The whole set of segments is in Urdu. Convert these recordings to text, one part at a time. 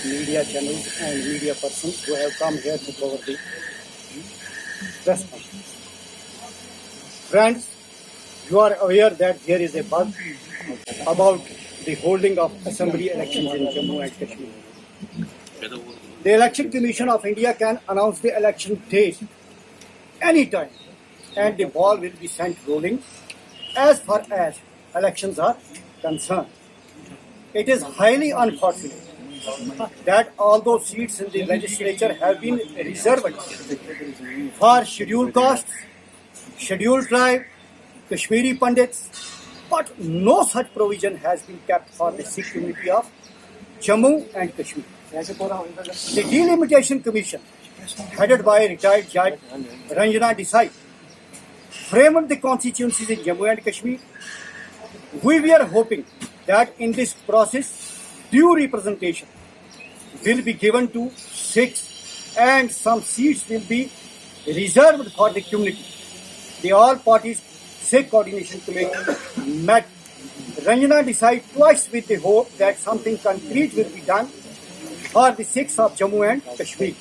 media channels and media persons who have come here to cover the press conference. Friends, you are aware that there is a buzz about the holding of assembly elections in Jammu and Kashmir. The Election Commission of India can announce the election date anytime, and the ball will be sent rolling as far as elections are concerned. It is highly unfortunate that although seats in the legislature have been reserved for scheduled castes, scheduled tribe, Kashmiri Pandits, but no such provision has been kept for the Sikh community of Jammu and Kashmir. The Delimitation Commission, headed by retired Judge Ranjana Desai, framed the constituencies in Jammu and Kashmir. We were hoping that in this process, due representation will be given to Sikhs and some seats will be reserved for the community. The All Parties Sikh Coordination Committee met Ranjana Desai twice with the hope that something concrete will be done for the Sikhs of Jammu and Kashmir.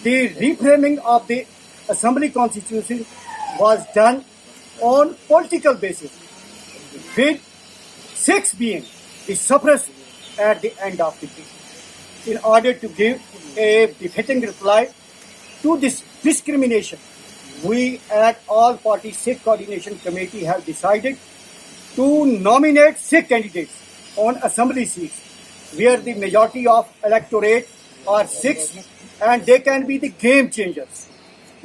The reframing of the Assembly Constitution was done on political basis, with Sikhs being the sufferers at the end of the day. In order to give a befitting reply to this discrimination, we at All Party Sikh Coordination Committee have decided to nominate Sikh candidates on assembly seats where the majority of electorate are Sikhs and they can be the game changers.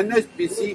NHPC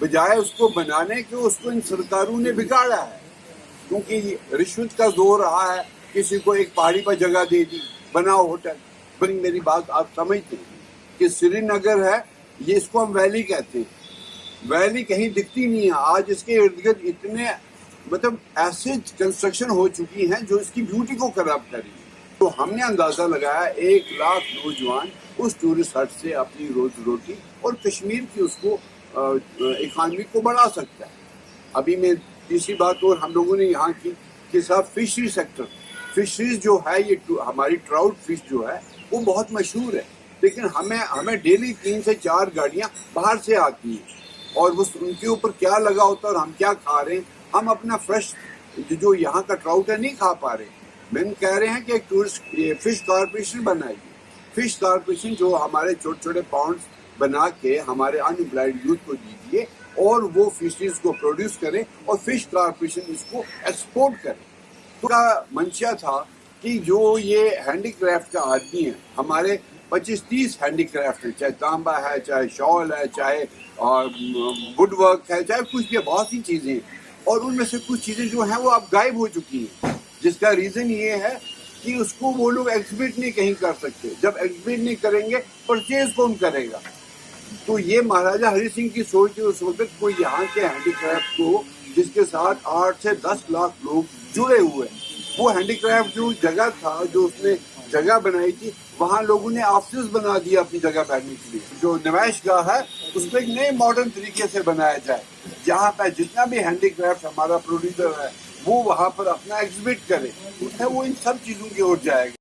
بجائے اس کو بنانے کے اس کو ان سرکاروں نے بگاڑا ہے، کیونکہ رشوت کا زور رہا ہے. کسی کو ایک پہاڑی پر جگہ دے دی، بناؤ ہوٹل. بھائی میری بات آپ سمجھتے ہیں کہ سری نگر ہے، یہ اس کو ہم ویلی کہتے ہیں. ویلی کہیں دکھتی نہیں ہے آج. اس کے ارد گرد اتنے مطلب ایسے کنسٹرکشن ہو چکی ہیں جو اس کی بیوٹی کو خراب کری. تو ہم نے اندازہ لگایا 1 لاکھ نوجوان اس ٹورسٹ ہٹ سے اپنی روز روٹی اور کشمیر کی اس کو اکانومی کو بڑھا سکتا ہے. ابھی میں تیسری بات اور ہم لوگوں نے یہاں کی کہ صاحب فشری سیکٹر، فشریز جو ہے یہ ہماری ٹراؤٹ فش جو ہے وہ بہت مشہور ہے، لیکن ہمیں ڈیلی 3 سے 4 گاڑیاں باہر سے آتی ہیں اور ان کے اوپر کیا لگا ہوتا ہے اور ہم کیا کھا رہے ہیں. ہم اپنا فریش جو یہاں کا ٹراؤٹ ہے نہیں کھا پا رہے. میں کہہ رہے ہیں کہ ایک ٹورسٹ فش کارپوریشن بنائیے. فش کارپوریشن جو ہمارے چھوٹے چھوٹے پاؤنڈز بنا کے ہمارے ان امپلائڈ یوتھ کو دیجیے اور وہ فشریز کو پروڈیوس کریں اور فش کارپوریشن اس کو ایکسپورٹ کرے. تو کا منشا تھا کہ جو یہ ہینڈی کرافٹ کا آدمی ہے، ہمارے 25-30 ہینڈی کرافٹ ہیں، چاہے تانبا ہے، چاہے شال ہے، چاہے وڈ ورک ہے، چاہے کچھ بھی، بہت سی چیزیں ہیں. اور ان میں سے کچھ چیزیں جو ہیں وہ اب غائب ہو چکی ہیں، جس کا ریزن یہ ہے کہ اس کو وہ لوگ ایگزبٹ نہیں کہیں کر سکتے. جب ایگزبٹ نہیں کریں گے پرچیز کون کرے گا؟ تو یہ مہاراجہ ہری سنگھ کی سوچ تھی اس وقت کوئی یہاں کے ہینڈی کرافٹ کو جس کے ساتھ 8 سے 10 لاکھ لوگ جڑے ہوئے ہیں. وہ ہینڈی کرافٹ جو جگہ تھا، جو اس نے جگہ بنائی تھی، وہاں لوگوں نے آفسز بنا دیا اپنی جگہ بیٹھنے کے لیے. جو نمائش گاہ ہے اس کو ایک نئے ماڈرن طریقے سے بنایا جائے، جہاں پہ جتنا بھی ہینڈی کرافٹ ہمارا پروڈیوسر ہے وہ وہاں پر اپنا ایگزبٹ کرے. وہ ان سب چیزوں کی اور جائے گا.